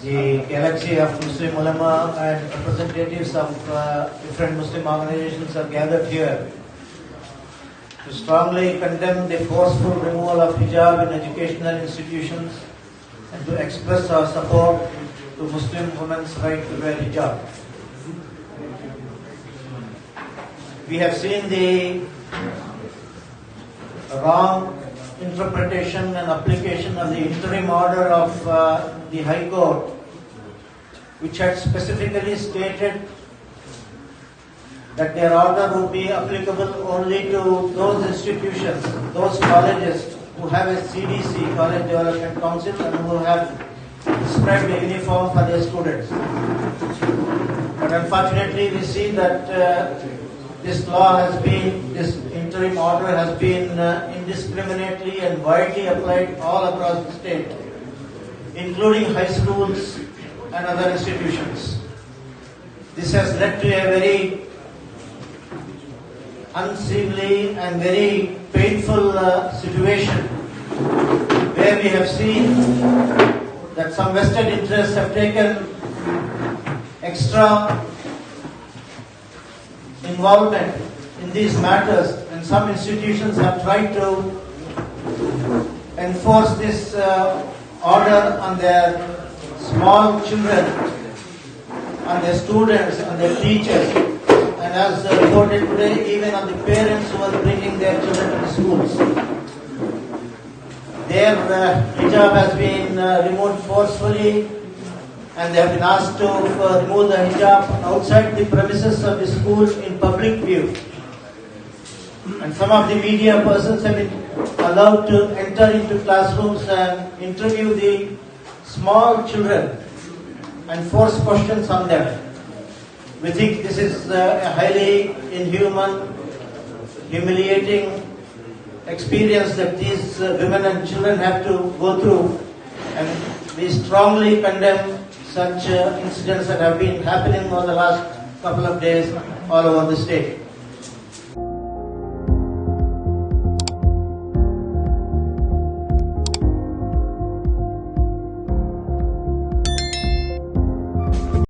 the galaxy of Muslim ulama and representatives of different Muslim organizations are gathered here to strongly condemn the forceful removal of hijab in educational institutions and to express our support to Muslim women's right to wear hijab. We have seen the wrong interpretation and application of the interim order of the High Court, which had specifically stated that their order would be applicable only to those institutions, those colleges who have a CDC, College Development Council, and who have prescribed a uniform for their students. But unfortunately, we see that this interim order has been indiscriminately and widely applied all across the state, including high schools and other institutions. This has led to a very unseemly and very painful situation where we have seen that some vested interests have taken extra involvement in these matters, and some institutions have tried to enforce this order on their small children, on their students, on their teachers, and as reported today, even on the parents who are bringing their children to the schools. Their hijab has been removed forcefully, and they have been asked to remove the hijab outside the premises of the school in public view. And some of the media persons have been allowed to enter into classrooms and interview the small children and force questions on them. We think this is a highly inhuman, humiliating experience that these women and children have to go through, and we strongly condemn such incidents that have been happening over the last couple of days all over the state.